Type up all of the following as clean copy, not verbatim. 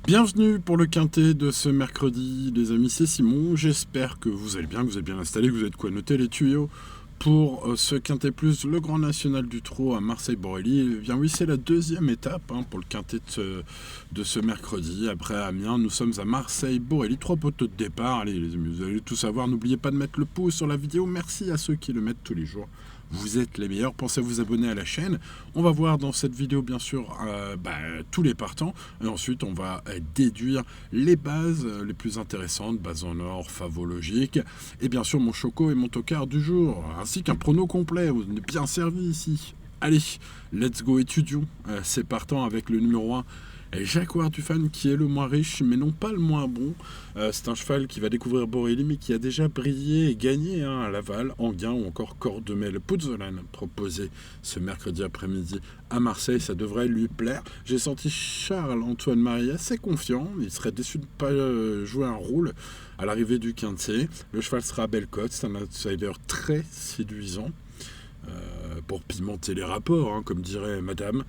Bienvenue pour le quintet de ce mercredi, les amis, c'est Simon. J'espère que vous allez bien, que vous êtes bien installés, que vous avez de quoi noter les tuyaux pour ce quintet plus, le Grand National du Trot à Marseille-Borelli. Eh bien oui, c'est la deuxième étape pour le quintet de ce mercredi. Après Amiens, nous sommes à Marseille-Borelli. 3 poteaux de départ. Allez les amis, vous allez tout savoir. N'oubliez pas de mettre le pouce sur la vidéo. Merci à ceux qui le mettent tous les jours. Vous êtes les meilleurs, pensez à vous abonner à la chaîne. On va voir dans cette vidéo bien sûr tous les partants. Et ensuite on va déduire les bases les plus intéressantes, bases en or, favologiques. Et bien sûr mon choco et mon tocard du jour, ainsi qu'un prono complet. Vous êtes bien servi ici. Allez, let's go, étudions ces partants avec le numéro 1. Jacques Wardufan qui est le moins riche mais non pas le moins bon. C'est un cheval qui va découvrir Borelli mais qui a déjà brillé et gagné à Laval, Enghien ou encore Cordemais. Puzzolane proposé ce mercredi après-midi à Marseille, ça devrait lui plaire. J'ai senti Charles-Antoine Marie assez confiant, il serait déçu de ne pas jouer un rôle à l'arrivée du quintet. Le cheval sera à belle cote, c'est un outsider très séduisant pour pimenter les rapports, comme dirait madame.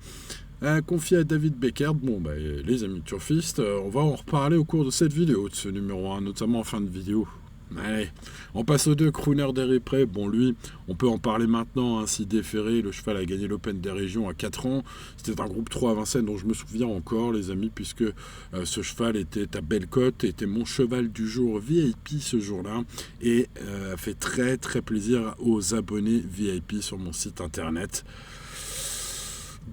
Confié à David Becker. Bon, les amis turfistes, on va en reparler au cours de cette vidéo, de ce numéro 1, notamment en fin de vidéo. Allez, on passe aux deux. Crooner d'Héripré. Bon, lui, on peut en parler maintenant, ainsi déféré. Le cheval a gagné l'Open des Régions à 4 ans. C'était un groupe 3 à Vincennes dont je me souviens encore, les amis, puisque ce cheval était à belle cote, était mon cheval du jour VIP ce jour-là, et a fait très très plaisir aux abonnés VIP sur mon site internet.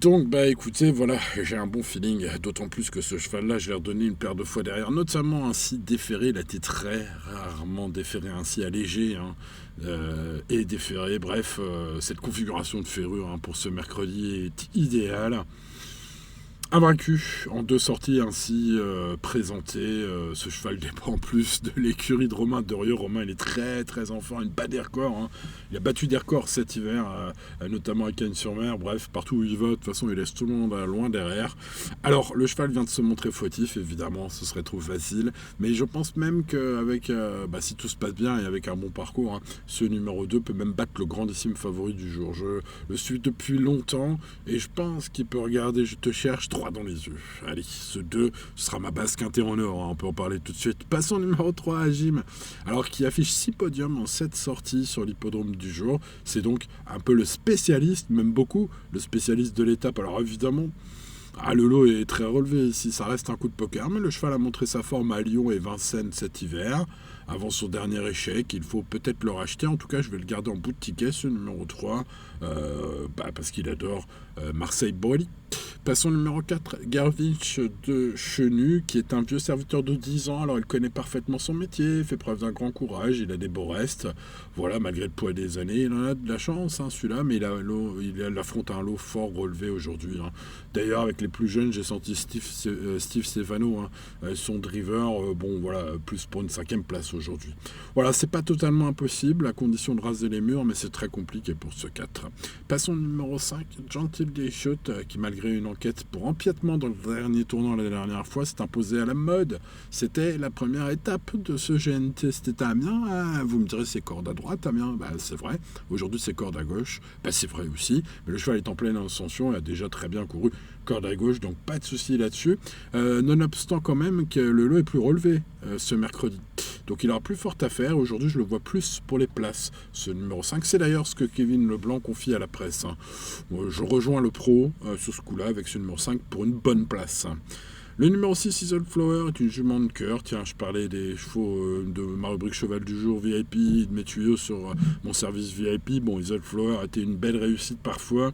Donc, écoutez, voilà, j'ai un bon feeling, d'autant plus que ce cheval-là, je l'ai redonné une paire de fois derrière, notamment ainsi déféré. Il a été très rarement déféré ainsi allégé, et déféré. Bref, cette configuration de ferrure pour ce mercredi est idéale. Invaincu en 2 sorties ainsi présenté, ce cheval dépend en plus de l'écurie de Romain Dorieux. Romain, il est très très en forme, il bat des records. Il a battu des records cet hiver, notamment à Cagnes-sur-Mer. Bref, partout où il va, de toute façon, il laisse tout le monde loin derrière. Alors, le cheval vient de se montrer fautif, évidemment, ce serait trop facile. Mais je pense même qu'avec, si tout se passe bien et avec un bon parcours, ce numéro 2 peut même battre le grandissime favori du jour. Je le suis depuis longtemps et je pense qu'il peut regarder, je te cherche, 3 dans les yeux. Allez, ce 2, ce sera ma base quintée en or, on peut en parler tout de suite. Passons au numéro 3 à Jim, alors qui affiche 6 podiums en 7 sorties sur l'hippodrome du jour. C'est donc un peu le spécialiste, même beaucoup, le spécialiste de l'étape. Alors évidemment, le lot est très relevé ici, ça reste un coup de poker, mais le cheval a montré sa forme à Lyon et Vincennes cet hiver. Avant son dernier échec, il faut peut-être le racheter. En tout cas, je vais le garder en bout de ticket, ce numéro 3, parce qu'il adore Marseille-Borelli. Passons au numéro 4, Garvich de Chenu, qui est un vieux serviteur de 10 ans. Alors, il connaît parfaitement son métier, fait preuve d'un grand courage, il a des beaux restes. Voilà, malgré le poids des années, il en a de la chance, celui-là, mais il affronte un lot fort relevé aujourd'hui. D'ailleurs, avec les plus jeunes, j'ai senti Steve Stefano, son driver, plus pour une 5e place aujourd'hui. Voilà, c'est pas totalement impossible, à condition de raser les murs, mais c'est très compliqué pour ce 4. Passons au numéro 5, Gentil Deschutes, qui malgré une enquête pour empiètement dans le dernier tournant la dernière fois, s'est imposé à la mode. C'était la première étape de ce GNT, c'était à Amiens. Vous me direz, c'est corde à droite, Amiens, c'est vrai. Aujourd'hui, c'est corde à gauche, c'est vrai aussi. Mais le cheval est en pleine ascension, il a déjà très bien couru corde à gauche, donc pas de souci là-dessus. Nonobstant quand même que le lot est plus relevé ce mercredi. Donc il aura plus fort à faire. Aujourd'hui, je le vois plus pour les places. Ce numéro 5, c'est d'ailleurs ce que Kevin Leblanc confie à la presse. Je rejoins le pro sur ce coup-là avec ce numéro 5 pour une bonne place. Le numéro 6, Isle Flower, est une jument de cœur. Tiens, je parlais des chevaux de ma rubrique cheval du jour VIP, de mes tuyaux sur mon service VIP. Bon, Isle Flower a été une belle réussite parfois,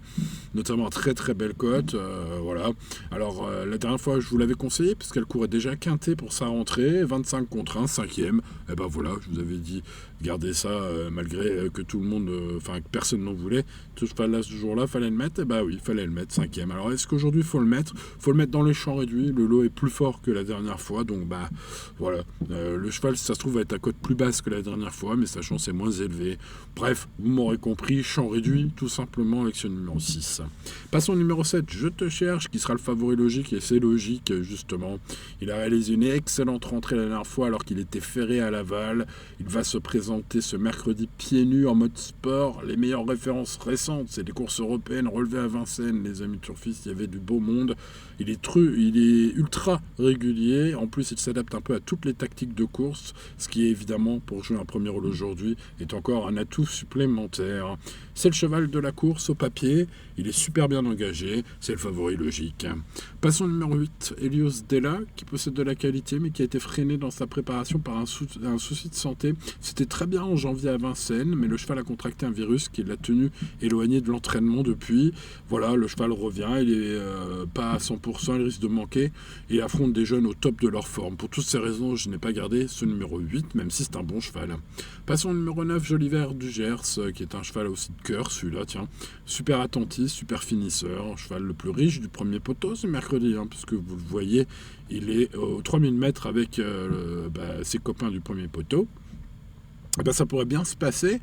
notamment un très très belle cote. Voilà. Alors, la dernière fois, je vous l'avais conseillé, parce qu'elle courait déjà quinté pour sa rentrée, 25 contre 1, 5e. Et voilà, je vous avais dit, gardez ça, malgré que tout le monde, que personne n'en voulait. Tout ce cheval-là, ce jour-là, fallait le mettre. Oui, il fallait le mettre, 5e. Alors, est-ce qu'aujourd'hui, il faut le mettre? Il faut le mettre dans les champs réduits. Le lot est plus fort que la dernière fois, donc voilà. Le cheval, si ça se trouve, va être à cote plus basse que la dernière fois, mais sa chance est moins élevée. Bref, vous m'aurez compris, champ réduit, tout simplement avec ce numéro 6. Passons au numéro 7, Je te cherche, qui sera le favori logique, et c'est logique, justement. Il a réalisé une excellente rentrée la dernière fois, alors qu'il était ferré à Laval. Il va se présenter ce mercredi pieds nus en mode sport. Les meilleures références récentes, c'est des courses européennes relevées à Vincennes, les amis turfistes, il y avait du beau monde. Il est ultra régulier. En plus, il s'adapte un peu à toutes les tactiques de course, ce qui est évidemment, pour jouer un premier rôle aujourd'hui, est encore un atout supplémentaire. C'est le cheval de la course au papier, il est super bien engagé, c'est le favori logique. Passons au numéro 8, Helios Della, qui possède de la qualité, mais qui a été freiné dans sa préparation par un souci de santé. C'était très bien en janvier à Vincennes, mais le cheval a contracté un virus qui l'a tenu éloigné de l'entraînement depuis. Voilà, le cheval revient, il est pas à 100%, il risque de manquer, et il affronte des jeunes au top de leur forme. Pour toutes ces raisons, je n'ai pas gardé ce numéro 8, même si c'est un bon cheval. Passons au numéro 9, Joliver du Gers, qui est un cheval aussi de cœur, celui-là, tiens. Super attentif, super finisseur, cheval le plus riche du premier poteau ce mercredi, puisque vous le voyez, il est aux 3000 mètres avec ses copains du premier poteau. Ça pourrait bien se passer,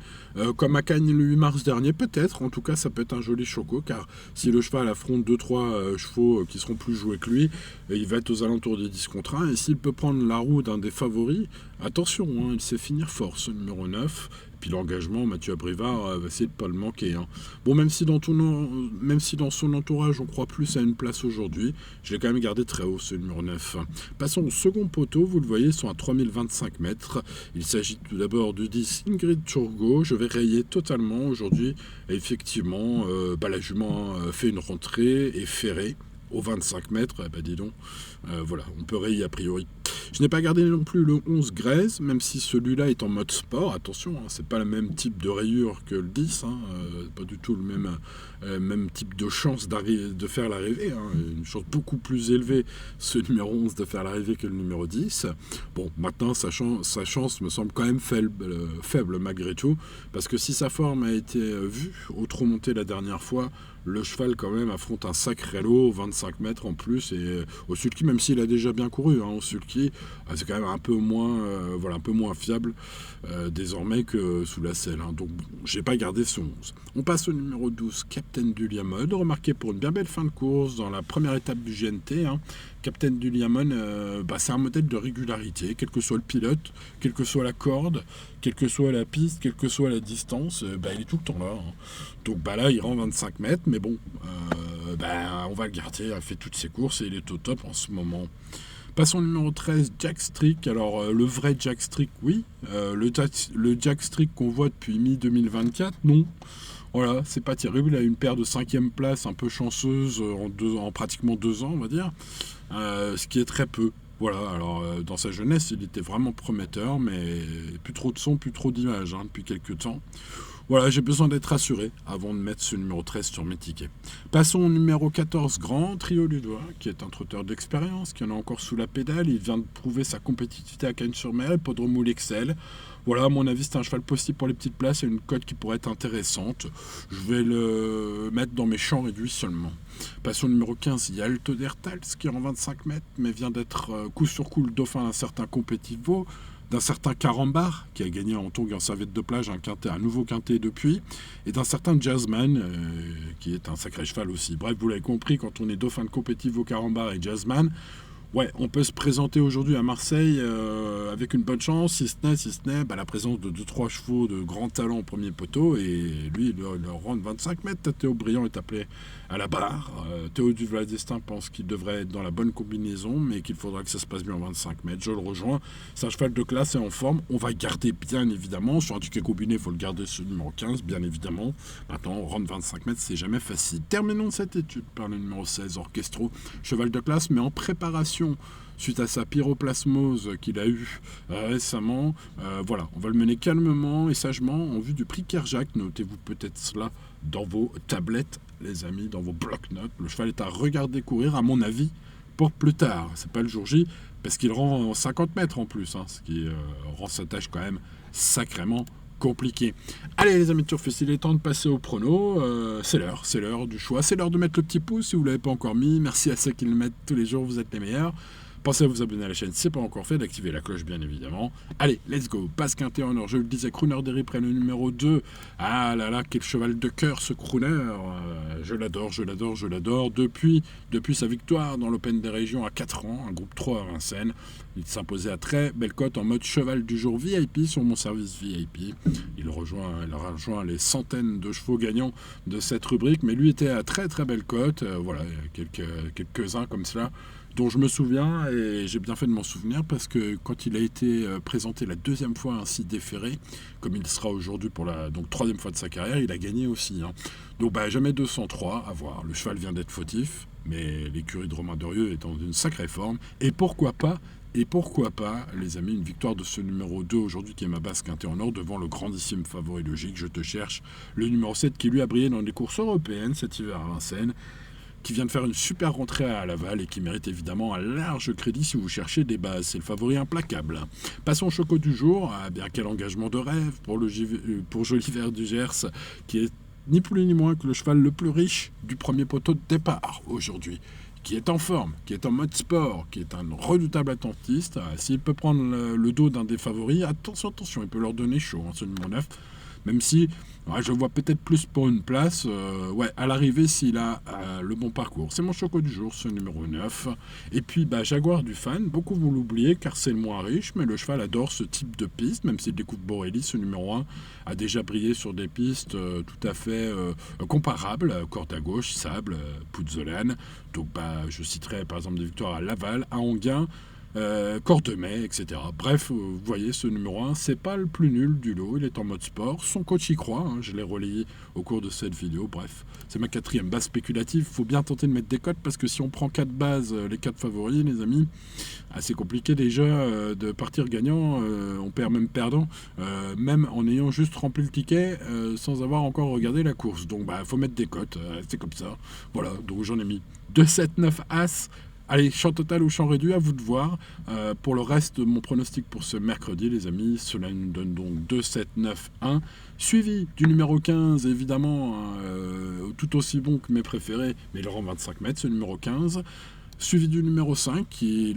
comme à Cagnes le 8 mars dernier, peut-être. En tout cas, ça peut être un joli choco, car si le cheval affronte 2-3 chevaux qui seront plus joués que lui, il va être aux alentours des 10 contre 1. Et s'il peut prendre la roue d'un des favoris, attention, il sait finir fort, ce numéro 9. Puis l'engagement, Mathieu Abrivard va essayer de ne pas le manquer. Bon, même si dans son entourage, on croit plus à une place aujourd'hui, je l'ai quand même gardé très haut, ce numéro 9. Passons au second poteau, vous le voyez, ils sont à 3025 mètres. Il s'agit tout d'abord du 10 Ingrid Turgot. Je vais rayer totalement aujourd'hui. Effectivement, la jument fait une rentrée et ferrée aux 25 mètres, dis donc, voilà, on peut rayer a priori. Je n'ai pas gardé non plus le 11 Grèze, même si celui-là est en mode sport, attention, c'est pas le même type de rayure que le 10, pas du tout le même type de chance de faire l'arrivée, une chance beaucoup plus élevée, ce numéro 11 de faire l'arrivée que le numéro 10. Bon, maintenant, sa chance me semble quand même faible malgré tout, parce que si sa forme a été vue au trot monté la dernière fois, le cheval quand même affronte un sacré lot, 25 mètres en plus, et au sulky, même s'il a déjà bien couru, au sulky, c'est quand même un peu moins fiable désormais que sous la selle. Donc j'ai pas gardé ce 11. On passe au numéro 12, Captain du Liamone, remarqué pour une bien belle fin de course dans la première étape du GNT. Captain du Liamone, c'est un modèle de régularité, quel que soit le pilote, quelle que soit la corde, quelle que soit la piste, quelle que soit la distance, il est tout le temps là. Donc là, il rend 25 mètres, mais bon, on va le garder, il a fait toutes ses courses et il est au top en ce moment. Passons au numéro 13, Jack Strick. Alors, le vrai Jack Strick, oui. Le Jack Strick qu'on voit depuis mi-2024, non. Voilà, c'est pas terrible. Il a une paire de 5e place un peu chanceuse en pratiquement 2 ans, on va dire. Ce qui est très peu. Voilà, alors dans sa jeunesse, il était vraiment prometteur, mais plus trop de son, plus trop d'images depuis quelques temps. Voilà, j'ai besoin d'être rassuré avant de mettre ce numéro 13 sur mes tickets. Passons au numéro 14, Grand Trio Ludois, qui est un trotteur d'expérience, qui en a encore sous la pédale. Il vient de prouver sa compétitivité à Cagnes-sur-Mer, Hippodrome où il excelle. Voilà, à mon avis, c'est un cheval possible pour les petites places et une cote qui pourrait être intéressante. Je vais le mettre dans mes champs réduits seulement. Passons au numéro 15, il y a Alto d'Ertals qui rend 25 mètres, mais vient d'être coup sur coup le dauphin d'un certain Competivo, d'un certain Carambar, qui a gagné en tongue et en serviette de plage un nouveau quintet depuis, et d'un certain Jazzman, qui est un sacré cheval aussi. Bref, vous l'avez compris, quand on est dauphin de Competivo, Carambar et Jazzman, ouais, on peut se présenter aujourd'hui à Marseille avec une bonne chance, si ce n'est la présence de 2-3 chevaux de grand talent au premier poteau, et lui, il leur rend 25 mètres. Théo Briand est appelé à la barre. Théo Duvladestin pense qu'il devrait être dans la bonne combinaison, mais qu'il faudra que ça se passe bien en 25 mètres. Je le rejoins. C'est un cheval de classe et en forme. On va garder, bien évidemment. Sur un ticket combiné, il faut le garder, ce numéro 15, bien évidemment. Maintenant, rendre 25 mètres, c'est jamais facile. Terminons cette étude par le numéro 16, Orchestro. Cheval de classe, mais en préparation suite à sa pyroplasmose qu'il a eue récemment. Voilà, on va le mener calmement et sagement en vue du prix Kerjak. Notez-vous peut-être cela dans vos tablettes, les amis, dans vos bloc-notes. Le cheval est à regarder courir, à mon avis, pour plus tard. C'est pas le jour J, parce qu'il rend 50 mètres en plus, ce qui rend sa tâche quand même sacrément compliquée. Allez les amis de Turfus, il est temps de passer au prono. C'est l'heure du choix. C'est l'heure de mettre le petit pouce si vous ne l'avez pas encore mis. Merci à ceux qui le mettent tous les jours, vous êtes les meilleurs. Pensez à vous abonner à la chaîne si ce n'est pas encore fait, d'activer la cloche bien évidemment. Allez, let's go. Passe quintet en or, je le disais, Crooner Derry près le numéro 2. Ah là là, quel cheval de cœur ce Crooner. Je l'adore. Depuis sa victoire dans l'Open des Régions à 4 ans, un groupe 3 à Vincennes, il s'imposait à très belle cote en mode cheval du jour VIP sur mon service VIP. Il rejoint les centaines de chevaux gagnants de cette rubrique, mais lui était à très très belle cote. Voilà, quelques-uns comme cela dont je me souviens, et j'ai bien fait de m'en souvenir, parce que quand il a été présenté la deuxième fois ainsi déféré, comme il sera aujourd'hui pour la donc troisième fois de sa carrière, il a gagné aussi. Hein. Donc jamais 203, à voir. Le cheval vient d'être fautif, mais l'écurie de Romain Dorieux est dans une sacrée forme. Et pourquoi pas, les amis, une victoire de ce numéro 2 aujourd'hui qui est ma base quintée en or devant le grandissime favori logique, je te cherche, le numéro 7 qui lui a brillé dans les courses européennes cet hiver à Vincennes, qui vient de faire une super rentrée à Laval et qui mérite évidemment un large crédit si vous cherchez des bases. C'est le favori implacable. Passons au choco du jour. Ah bien, quel engagement de rêve pour Joliver du Gers, qui est ni plus ni moins que le cheval le plus riche du premier poteau de départ aujourd'hui, qui est en forme, qui est en mode sport, qui est un redoutable attentiste. S'il peut prendre le dos d'un des favoris, attention, il peut leur donner chaud, ce numéro 9. Même si je vois peut-être plus pour une place à l'arrivée s'il a le bon parcours. C'est mon choco du jour, ce numéro 9. Et puis Jaguar du fan, beaucoup vont l'oublier car c'est le moins riche, mais le cheval adore ce type de piste, même s'il découvre Borelli, ce numéro 1 a déjà brillé sur des pistes tout à fait comparables, corde à gauche, sable, Pouzzolane. Donc je citerai par exemple des victoires à Laval, à Anguin, Cordemais, etc. Bref, vous voyez, ce numéro 1, c'est pas le plus nul du lot, il est en mode sport, son coach y croit, je l'ai relayé au cours de cette vidéo, bref, c'est ma 4e base spéculative, faut bien tenter de mettre des cotes, parce que si on prend 4 bases, les 4 favoris, les amis, c'est compliqué déjà de partir gagnant, on perd même perdant, même en ayant juste rempli le ticket, sans avoir encore regardé la course, donc faut mettre des cotes, c'est comme ça, voilà, donc j'en ai mis 2, 7, 9, As. Allez, champ total ou champ réduit, à vous de voir. Pour le reste de mon pronostic pour ce mercredi, les amis, cela nous donne donc 2, 7, 9, 1. Suivi du numéro 15, évidemment, tout aussi bon que mes préférés, mais il rend 25 mètres, ce numéro 15. Suivi du numéro 5, qui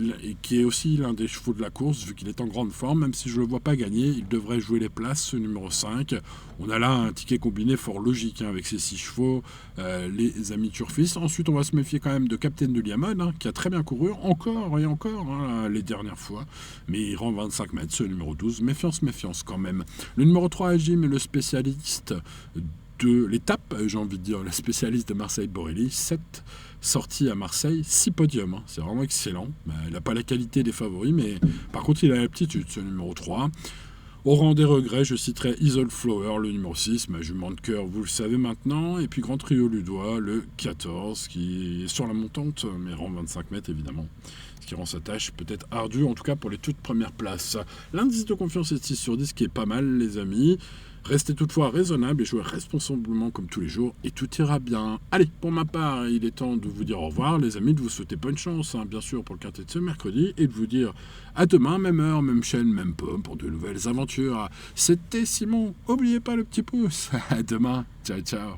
est aussi l'un des chevaux de la course, vu qu'il est en grande forme, même si je ne le vois pas gagner, il devrait jouer les places, ce numéro 5. On a là un ticket combiné fort logique, avec ses 6 chevaux, les amis turfistes. Ensuite, on va se méfier quand même de Captain de Liamone, qui a très bien couru, encore et encore, les dernières fois, mais il rend 25 mètres, ce numéro 12. Méfiance quand même. Le numéro 3, Jim, est le spécialiste de l'étape, j'ai envie de dire, le spécialiste de Marseille-Borelli, 7 sorties à Marseille, 6 podiums, c'est vraiment excellent. Il n'a pas la qualité des favoris, mais par contre il a l'aptitude, ce numéro 3. Au rang des regrets, je citerai Isle Flower, le numéro 6, ma jument de cœur, vous le savez maintenant, et puis Grand Trio Ludois, le 14, qui est sur la montante, mais rend 25 mètres évidemment, ce qui rend sa tâche peut-être ardue, en tout cas pour les toutes premières places. L'indice de confiance est 6 sur 10, qui est pas mal, les amis. Restez toutefois raisonnable et jouez responsablement comme tous les jours et tout ira bien. Allez, pour ma part, il est temps de vous dire au revoir, les amis, de vous souhaiter bonne chance, bien sûr, pour le quintet de ce mercredi, et de vous dire à demain, même heure, même chaîne, même pomme, pour de nouvelles aventures. C'était Simon, n'oubliez pas le petit pouce. À demain, ciao.